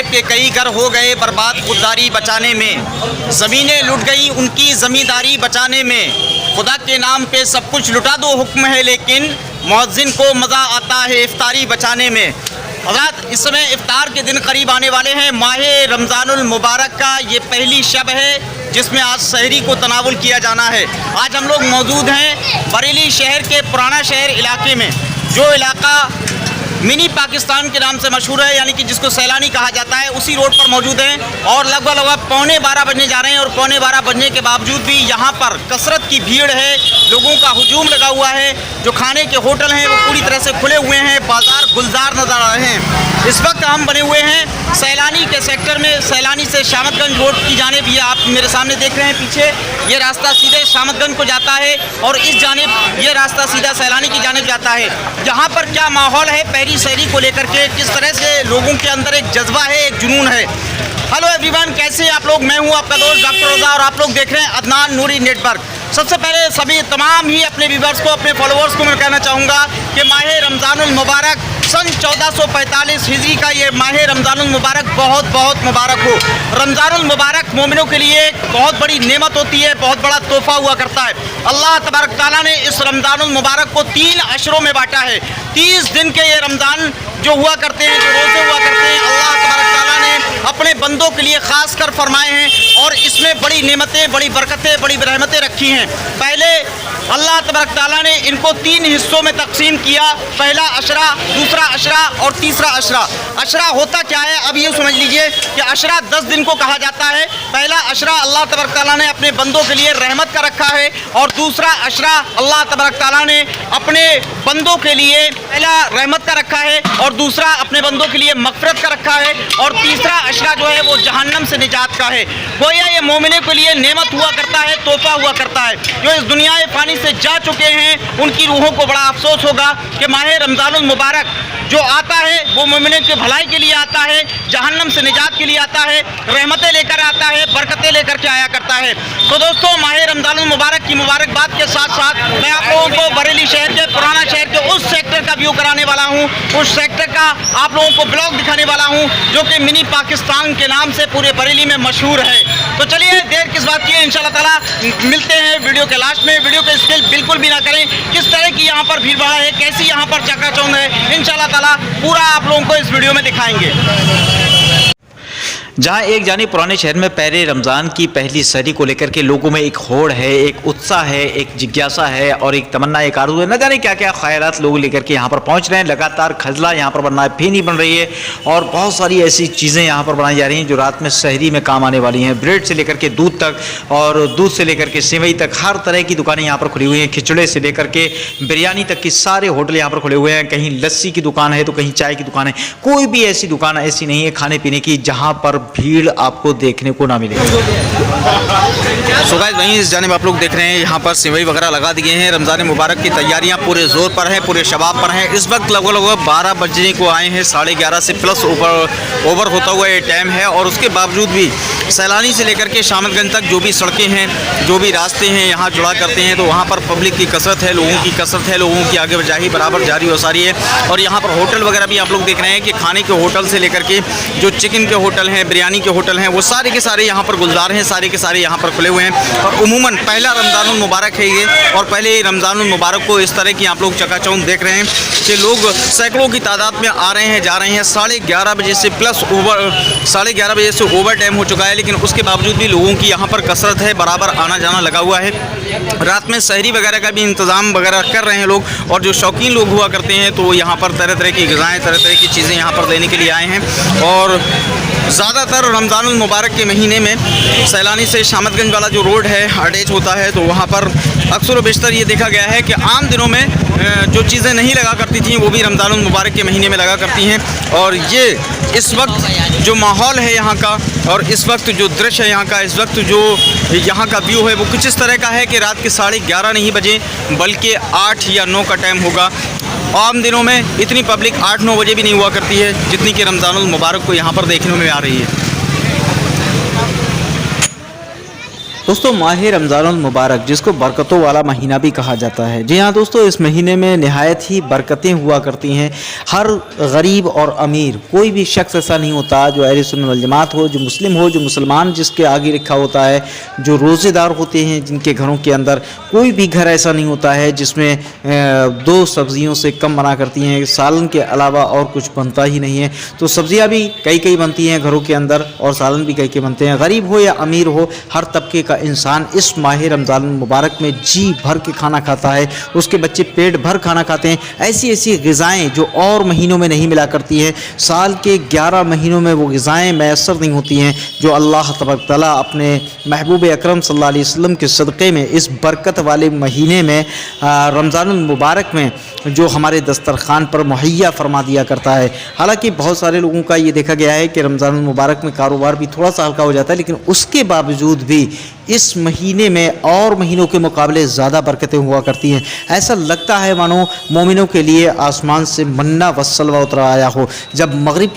शोएब के कई घर हो गए बर्बाद खुददारी बचाने में, ज़मीनें लुट गई उनकी ज़मींदारी बचाने में। खुदा के नाम पे सब कुछ लुटा दो हुक्म है, लेकिन मुअज्जिन को मज़ा आता है इफ्तारी बचाने में। हज़रात, इस समय इफ्तार के दिन करीब आने वाले हैं। माहे रमज़ानुल मुबारक का ये पहली शब है जिसमें आज सहरी को तनावुल किया जाना है। आज हम लोग मौजूद हैं बरेली शहर के पुराना शहर इलाके में, जो इलाका मिनी पाकिस्तान के नाम से मशहूर है, यानी कि जिसको सैलानी कहा जाता है। उसी रोड पर मौजूद हैं और लगभग 11:45 बजने जा रहे हैं और 11:15 बजने के बावजूद भी यहाँ पर कसरत की भीड़ है, लोगों का हुजूम लगा हुआ है। जो खाने के होटल हैं वो पूरी तरह से खुले हुए हैं, बाजार गुलजार नज़र आ रहे हैं। इस वक्त हम बने हुए हैं सैलानी के सेक्टर में। सैलानी से शामतगंज रोड की जानिब, ये आप मेरे सामने देख रहे हैं पीछे, ये रास्ता सीधे शामतगंज को जाता है और इस जानिब ये रास्ता सीधा सैलानी की जानिब जाता है। यहाँ पर क्या माहौल है पहली सहरी को लेकर के, किस तरह से लोगों के अंदर एक जज्बा है, एक जुनून है। हेलो एवरीवन, कैसे हैं आप लोग? मैं हूं आपका दोस्त डॉक्टर रोज़ा और आप लोग देख रहे हैं अदनान नूरी नेटवर्क। सबसे पहले सभी तमाम ही अपने व्यूवर्स को, अपने फॉलोअर्स को मैं कहना चाहूँगा कि माहे रमज़ानुल मुबारक सन 1445 हिजरी का ये माहे रमज़ानुल मुबारक बहुत बहुत मुबारक हो। रमज़ानुल मुबारक मोमिनों के लिए एक बहुत बड़ी नेमत होती है, बहुत बड़ा तोहफ़ा हुआ करता है। अल्लाह तबारक ताला ने इस रमज़ानुल मुबारक को 3 अशरों में बांटा है। 30 दिन के ये रमज़ान जो हुआ करते हैं, जो रोज़े हुआ करते हैं, अल्लाह तबारक ताला ने अपने बंदों के लिए ख़ास कर फरमाए हैं और इसमें बड़ी नेमतें, बड़ी बरकतें, बड़ी रहमतें रखी हैं। पहले अल्लाह तबारक ताला ने इनको 3 हिस्सों में तकसीम किया, पहला अशरा, दूसरा अशरा और तीसरा अशरा। अशरा होता क्या है, अब ये समझ लीजिए कि अशरा 10 दिन को कहा जाता है। पहला अशरा अल्लाह तबारक ताला ने अपने बंदों के लिए रहमत का रखा है और दूसरा अशरा अल्लाह तबारक ताला ने अपने बंदों के लिए पहला रहमत का रखा है और दूसरा अपने बंदों के लिए मग़फ़िरत का रखा है और तीसरा अशरा जो है वो जहन्नम से निजात का है। गोया ये मोमिने के लिए नेमत हुआ करता है, तोहफ़ा हुआ करता है। जो इस दुनिया फ़ानी से जा चुके हैं उनकी रूहों को बड़ा अफसोस होगा कि माहे रमज़ानुल मुबारक जो आता है वो मोमिने की भलाई के लिए आता है, जहन्नम से निजात के लिए आता है, रहमतें लेकर आता है, बरकतें लेकर के आया करता है। तो दोस्तों, माहे रमज़ानुल मुबारक की मुबारकबाद के साथ साथ मैं आप लोगों को बरेली शहर के, पुराना शहर के उस सेक्टर का व्यू कराने वाला हूँ, उस सेक्टर का आप लोगों को ब्लॉग दिखाने वाला हूँ जो कि मिनी पाकिस्तान के नाम से पूरे बरेली में मशहूर है। तो चलिए देर किस बात की है, इंशाल्लाह ताला मिलते हैं वीडियो के लास्ट में। वीडियो को स्किप बिल्कुल भी ना करें, किस तरह की यहाँ पर भीड़ भाड़ है, कैसी यहाँ पर चकाचौंध है, इंशाल्लाह ताला पूरा आप लोगों को इस वीडियो में दिखाएंगे। जहाँ एक जानी पुराने शहर में पहले रमज़ान की पहली सहरी को लेकर के लोगों में एक होड़ है, एक उत्साह है, एक जिज्ञासा है और एक तमन्ना, एक आरज़ू है। न जाने क्या क्या ख्यालात लोग लेकर के यहाँ पर पहुँच रहे हैं। लगातार खजला यहाँ पर बनना है, फेनी बन रही है और बहुत सारी ऐसी चीज़ें यहाँ पर बनाई जा रही हैं जो रात में सहरी में काम आने वाली हैं। ब्रेड से लेकर के दूध तक और दूध से लेकर के सेवई तक हर तरह की दुकानें यहाँ पर खुली हुई हैं। खिचड़े से लेकर के बिरयानी तक की सारे होटल यहाँ पर खुले हुए हैं। कहीं लस्सी की दुकान है तो कहीं चाय की दुकान है। कोई भी ऐसी दुकान ऐसी नहीं है खाने पीने की जहाँ पर भीड़ आपको देखने को ना मिलेगी। सो गाइस, वहीं इस जानिब आप लोग देख रहे हैं यहाँ पर सेवई वगैरह लगा दी गई हैं। रमज़ान मुबारक की तैयारियाँ पूरे ज़ोर पर हैं, पूरे शबाब पर हैं। इस वक्त लगभग 12 बजने को आए हैं, 11:30 से प्लस ओवर होता हुआ ये टाइम है और उसके बावजूद भी सैलानी से लेकर के शामतगंज तक जो भी सड़कें हैं, जो भी रास्ते हैं यहाँ जुड़ा करते हैं, तो वहाँ पर पब्लिक की कसरत है, लोगों की कसरत है, लोगों की आगे बजाही बराबर जारी हो सारी है। और यहाँ पर होटल वगैरह भी आप लोग देख रहे हैं कि खाने के होटल से लेकर के जो चिकन के होटल हैं, बिरयानी के होटल हैं, वो सारे के सारे यहाँ पर गुलजार हैं, सारे के सारे यहाँ पर खुले हुए हैं। और उमूमन पहला रमज़ानुल मुबारक है ये और पहले ही रमज़ानुल मुबारक को इस तरह की आप लोग चकाचौंध देख रहे हैं कि लोग सैकड़ों की तादाद में आ रहे हैं, जा रहे हैं। 11:30 बजे से प्लस ओवर 11:30 बजे से ओवर टाइम हो चुका है, लेकिन उसके बावजूद भी लोगों की यहाँ पर कसरत है, बराबर आना जाना लगा हुआ है। रात में सहरी वगैरह का भी इंतज़ाम वगैरह कर रहे हैं लोग और जो शौकीन लोग हुआ करते हैं तो यहाँ पर तरह तरह की ग़िज़ाएँ, तरह तरह की चीज़ें यहाँ पर लेने के लिए आए हैं। और ज़्यादातर रमज़ानुल मुबारक के महीने में सैलानी से शामतगंज वाला जो रोड है अटैच होता है, तो वहाँ पर अक्सर व बेशतर ये देखा गया है कि आम दिनों में जो चीज़ें नहीं लगा करती थी वो भी रमज़ानुल मुबारक के महीने में लगा करती हैं। और ये इस वक्त जो माहौल है यहाँ का और इस वक्त जो दृश्य है यहाँ का, इस वक्त जो यहाँ का व्यू है वो कुछ इस तरह का है कि रात के 11:30 नहीं बजे बल्कि 8 या 9 का टाइम होगा। आम दिनों में इतनी पब्लिक 8-9 बजे भी नहीं हुआ करती है जितनी कि रमज़ानुल मुबारक को यहाँ पर देखने में आ रही है। दोस्तों माह रमज़ान मुबारक जिसको बरकतों वाला महीना भी कहा जाता है, जी हाँ दोस्तों, इस महीने में नहायत ही बरकतें हुआ करती हैं। हर गरीब और अमीर कोई भी शख्स ऐसा नहीं होता जो अहले सुन्नत वल जमात हो, जो मुस्लिम हो, जो मुसलमान जिसके आगे लिखा होता है, जो रोज़ेदार होते हैं जिनके घरों के अंदर कोई भी घर ऐसा नहीं होता है जिसमें 2 सब्जियों से कम बना करती हैं, सालन के अलावा और कुछ बनता ही नहीं है। तो सब्जियाँ भी कई बनती हैं घरों के अंदर और सालन भी कई बनते हैं। गरीब हो या अमीर हो, हर तबके का इंसान इस माह रमज़ान मुबारक में जी भर के खाना खाता है, उसके बच्चे पेट भर खाना खाते हैं। ऐसी ऐसी ग़िज़ाएँ जो और महीनों में नहीं मिला करती हैं, साल के 11 महीनों में वो ग़िज़ाएँ मैसर नहीं होती हैं जो अल्लाह तबारक तआला अपने महबूब अकरम सल्लल्लाहु अलैहि वसल्लम के सदक़े में इस बरकत वाले महीने में रमज़ान मुबारक में जो हमारे दस्तरखान पर मुहैया फरमा दिया करता है। हालांकि बहुत सारे लोगों का ये देखा गया है कि रमज़ान मुबारक में कारोबार भी थोड़ा सा हल्का हो जाता है, लेकिन उसके बावजूद भी इस महीने में और महीनों के मुकाबले ज़्यादा बरकतें हुआ करती हैं। ऐसा लगता है मानो मोमिनों के लिए आसमान से मन्ना व सलवा उतर आया हो। जब मगरिब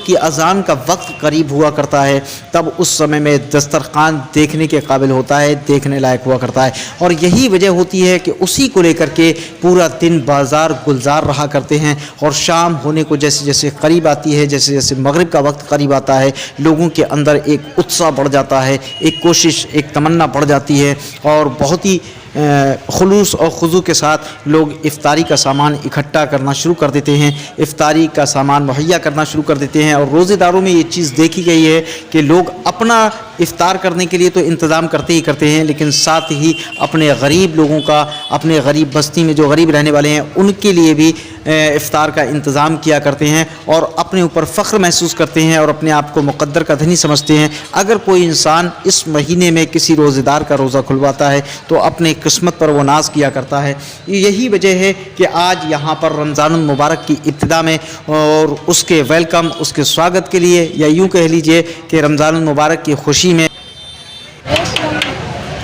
की अज़ान का वक्त करीब हुआ करता है, तब उस समय में दस्तरखान देखने के काबिल होता है, देखने लायक हुआ करता है। और यही वजह होती है कि उसी को लेकर के पूरा दिन बाज़ार गुलजार रहा करते हैं। और शाम होने को जैसे जैसे करीब आती है, जैसे जैसे मगरिब का वक्त करीब आता है, लोगों के अंदर एक उत्साह बढ़ जाता है, एक कोशिश, एक तमन्ना बढ़ जाती है और बहुत ही खुलूस और खुजू के साथ लोग इफ्तारी का सामान इकट्ठा करना शुरू कर देते हैं, इफ्तारी का सामान मुहैया करना शुरू कर देते हैं। और रोज़ेदारों में ये चीज़ देखी गई है कि लोग अपना इफ्तार करने के लिए तो इंतज़ाम करते ही करते हैं, लेकिन साथ ही अपने गरीब लोगों का, अपने गरीब बस्ती में जो गरीब रहने वाले हैं उनके लिए भी इफ्तार का इंतज़ाम किया करते हैं और अपने ऊपर फ़ख्र महसूस करते हैं और अपने आप को मुक़द्दर का धनी समझते हैं। अगर कोई इंसान इस महीने में किसी रोज़ेदार का रोज़ा खुलवाता है तो अपने किस्मत पर वो नाज किया करता है। यही वजह है कि आज यहाँ पर रमज़ान मुबारक की इब्तिदा में और उसके वेलकम, उसके स्वागत के लिए, या यूँ कह लीजिए कि रमज़ान मुबारक की खुशी में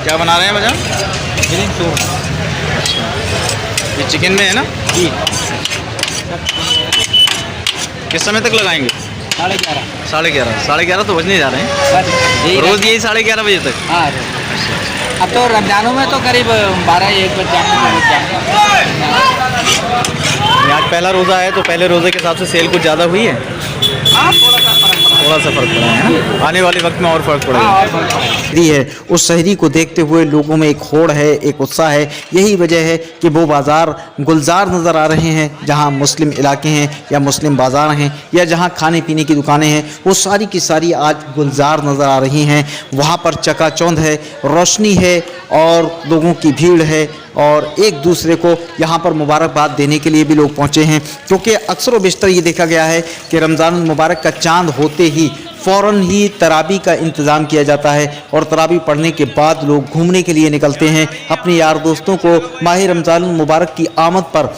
क्या बना रहे हैं भैया? Green soup. ये चिकन में है ना जी? किस समय तक लगाएंगे? 11:30। 11:30 तो बजने जा रहे हैं रोज़ यही 11:30 बजे तक? हाँ, अब तो रमजानों में तो करीब 12-1 बज जाएंगे। आज पहला रोज़ा है तो पहले रोज़े के हिसाब से सेल कुछ ज़्यादा हुई है? थोड़ा सा फ़र्क पड़ा है ना, आने वाले वक्त में और फ़र्क पड़ेगा। है उस शहरी को देखते हुए लोगों में एक होड़ है, एक उत्साह है। यही वजह है कि वो बाज़ार गुलजार नज़र आ रहे हैं। जहां मुस्लिम इलाके हैं या मुस्लिम बाज़ार हैं या जहां खाने पीने की दुकानें हैं, वो सारी की सारी आज गुलजार नज़र आ रही हैं। वहां पर चकाचौंध है, रोशनी है और लोगों की भीड़ है और एक दूसरे को यहाँ पर मुबारकबाद देने के लिए भी लोग पहुँचे हैं, क्योंकि अक्सर व बेशतर ये देखा गया है कि रमज़ान मुबारक का चाँद होते ही फ़ौरन ही तरावी का इंतज़ाम किया जाता है और तरावी पढ़ने के बाद लोग घूमने के लिए निकलते हैं। अपने यार दोस्तों को माह रमज़ान मुबारक की आमद पर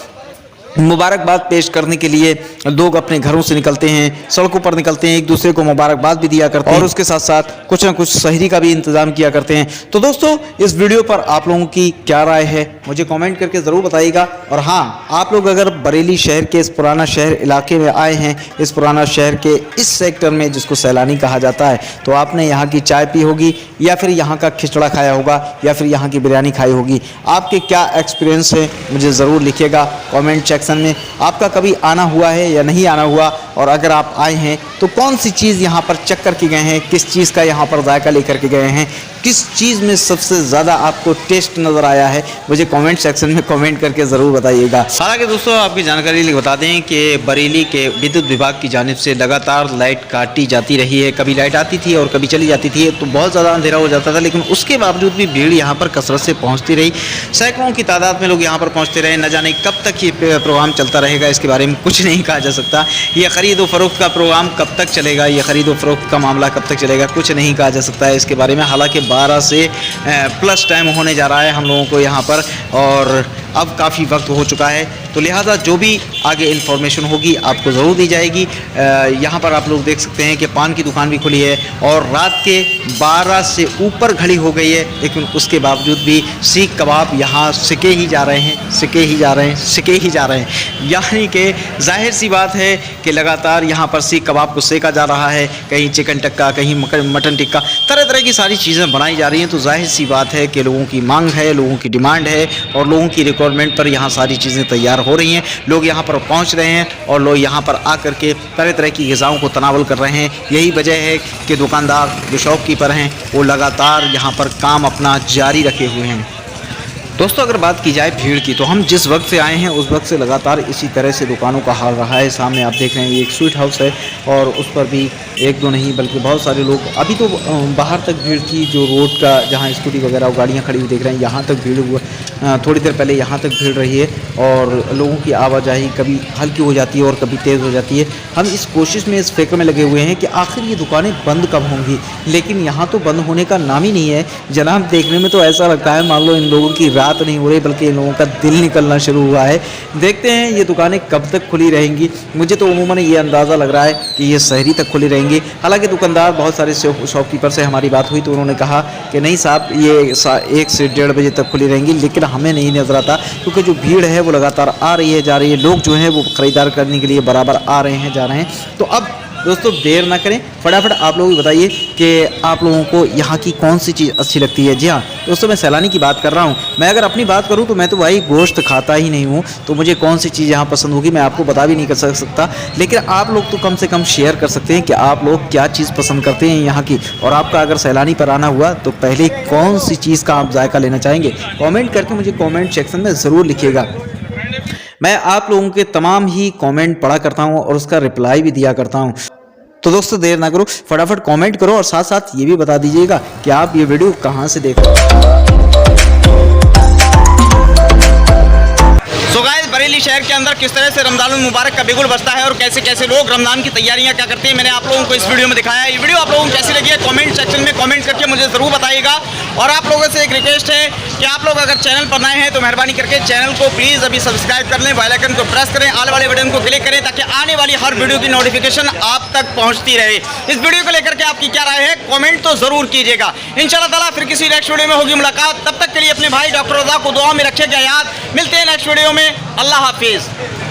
मुबारकबाद पेश करने के लिए लोग अपने घरों से निकलते हैं, सड़कों पर निकलते हैं, एक दूसरे को मुबारकबाद भी दिया करते हैं और उसके साथ साथ कुछ न कुछ सहरी का भी इंतज़ाम किया करते हैं। तो दोस्तों, इस वीडियो पर आप लोगों की क्या राय है मुझे कमेंट करके ज़रूर बताइएगा। और हाँ, आप लोग अगर बरेली शहर के इस पुराना शहर इलाके में आए हैं, इस पुराना शहर के इस सेक्टर में जिसको सैलानी कहा जाता है, तो आपने यहाँ की चाय पी होगी या फिर यहाँ का खिचड़ा खाया होगा या फिर यहाँ की बिरयानी खाई होगी। आपके क्या एक्सपीरियंस है मुझे ज़रूर लिखिएगा कमेंट सेक्शन में। आपका कभी आना हुआ है या नहीं आना हुआ, और अगर आप आए हैं तो कौन सी चीज़ यहाँ पर चख कर के गए हैं, किस चीज़ का यहाँ पर जायका लेकर के गए हैं, किस चीज़ में सबसे ज़्यादा आपको टेस्ट नज़र आया है, मुझे कमेंट सेक्शन में कमेंट करके ज़रूर बताइएगा। हालांकि दोस्तों, आपकी जानकारी लिए बता दें कि बरेली के विद्युत विभाग की जानिब से लगातार लाइट काटी जाती रही है। कभी लाइट आती थी और कभी चली जाती थी, तो बहुत ज़्यादा अंधेरा हो जाता था, लेकिन उसके बावजूद भी भीड़ यहाँ पर कसरत से पहुँचती रही। सैकड़ों की तादाद में लोग यहाँ पर पहुँचते रहे। न जाने कब तक ये प्रोग्राम चलता रहेगा, इसके बारे में कुछ नहीं कहा जा सकता। ये ख़रीद व फ़रोख्त का प्रोग्राम कब तक चलेगा, ये ख़रीद व फ़रोख्त का मामला कब तक चलेगा, कुछ नहीं कहा जा सकता है इसके बारे में। हालांकि 12 से प्लस टाइम होने जा रहा है हम लोगों को यहाँ पर, और अब काफ़ी वक्त हो चुका है, तो लिहाजा जो भी आगे इन्फॉर्मेशन होगी आपको ज़रूर दी जाएगी। यहाँ पर आप लोग देख सकते हैं कि पान की दुकान भी खुली है और रात के 12 से ऊपर घड़ी हो गई है, लेकिन उसके बावजूद भी सीख कबाब यहाँ सिके ही जा रहे हैं, सिके ही जा रहे हैं, सिके ही जा रहे हैं। यानी कि जाहिर सी बात है कि लगातार यहाँ पर सीख कबाब को सेका जा रहा है, कहीं चिकन टिक्का, कहीं मटन टिक्का, तरह तरह की सारी चीज़ें बनाई जा रही हैं। तो जाहिर सी बात है कि लोगों की मांग है, लोगों की डिमांड है और लोगों की रिक्वायरमेंट पर यहाँ सारी चीज़ें तैयार हो रही हैं। लोग यहाँ पर पहुँच रहे हैं और लोग यहाँ पर आकर के तरह तरह की ग़िज़ाओं को तनावल कर रहे हैं। यही वजह है कि दुकानदार जो शॉपकीपर हैं वो लगातार यहाँ पर काम अपना जारी रखे हुए हैं। दोस्तों, अगर बात की जाए भीड़ की, तो हम जिस वक्त से आए हैं उस वक्त से लगातार इसी तरह से दुकानों का हाल रहा है। सामने आप देख रहे हैं ये एक स्वीट हाउस है और उस पर भी एक दो नहीं बल्कि बहुत सारे लोग, अभी तो बाहर तक भीड़ थी, जो रोड का जहाँ स्कूटी वगैरह गाड़ियाँ खड़ी हुई देख रहे हैं यहाँ तक भीड़ हुआ, थोड़ी देर पहले यहाँ तक भीड़ रही है और लोगों की आवाजाही कभी हल्की हो जाती है और कभी तेज़ हो जाती है। हम इस कोशिश में, इस फिक्र में लगे हुए हैं कि आखिर ये दुकानें बंद कब होंगी, लेकिन यहाँ तो बंद होने का नाम ही नहीं है जनाब। देखने में तो ऐसा लगता है मान लो इन लोगों की रात नहीं हो रही बल्कि इन लोगों का दिल निकलना शुरू हुआ है। देखते हैं ये दुकानें कब तक खुली रहेंगी। मुझे तो उमूमन ये अंदाज़ा लग रहा है कि ये सहरी तक खुली रहेंगी। हालांकि दुकानदार, बहुत सारे शॉपकीपर से हमारी बात हुई तो उन्होंने कहा कि नहीं साहब, ये 1 से 1:30 बजे तक खुली रहेंगी, लेकिन हमें नहीं नजर आता क्योंकि जो भीड़ है वो लगातार आ रही है, जा रही है। लोग जो हैं वो खरीदार करने के लिए बराबर आ रहे हैं, जा रहे हैं। तो अब दोस्तों देर ना करें, फटाफट आप लोग बताइए कि आप लोगों को यहाँ की कौन सी चीज़ अच्छी लगती है। जी हाँ दोस्तों, मैं सैलानी की बात कर रहा हूँ। मैं अगर अपनी बात करूँ तो मैं तो भाई गोश्त खाता ही नहीं हूँ, तो मुझे कौन सी चीज़ यहाँ पसंद होगी मैं आपको बता भी नहीं कर सकता। लेकिन आप लोग तो कम से कम शेयर कर सकते हैं कि आप लोग क्या चीज़ पसंद करते हैं यहाँ की, और आपका अगर सैलानी पर आना हुआ तो पहले कौन सी चीज़ का आप जायका लेना चाहेंगे, कॉमेंट करके मुझे कॉमेंट सेक्शन में ज़रूर लिखिएगा। मैं आप लोगों के तमाम ही कॉमेंट पढ़ा करता हूँ और उसका रिप्लाई भी दिया करता हूँ। तो दोस्तों देर ना करो, फटाफट कमेंट करो और साथ साथ ये भी बता दीजिएगा कि आप ये वीडियो कहाँ से देख रहे हो। सो गाइस, बरेली शहर के अंदर किस तरह से रमजान मुबारक का बिगुल बजता है और कैसे कैसे लोग रमजान की तैयारियां क्या करते हैं, मैंने आप लोगों को इस वीडियो में दिखाया है। ये वीडियो आप लोगों को कैसी लगी है कमेंट सेक्शन में कमेंट करके मुझे ज़रूर बताइएगा। और आप लोगों से एक रिक्वेस्ट है कि आप लोग अगर चैनल पर नए हैं तो मेहरबानी करके चैनल को प्लीज़ अभी सब्सक्राइब कर लें, बेल आइकन को प्रेस करें, ऑल वाले बटन को क्लिक करें ताकि आने वाली हर वीडियो की नोटिफिकेशन आप तक पहुँचती रहे। इस वीडियो को लेकर के आपकी क्या राय है कॉमेंट तो ज़रूर कीजिएगा। इंशाल्लाह ताला फिर किसी नेक्स्ट वीडियो में होगी मुलाकात। तब तक के लिए अपने भाई डॉक्टर रज़ा को दुआ में रखिएगा याद। मिलते हैं नेक्स्ट वीडियो में। अल्लाह हाफिज़।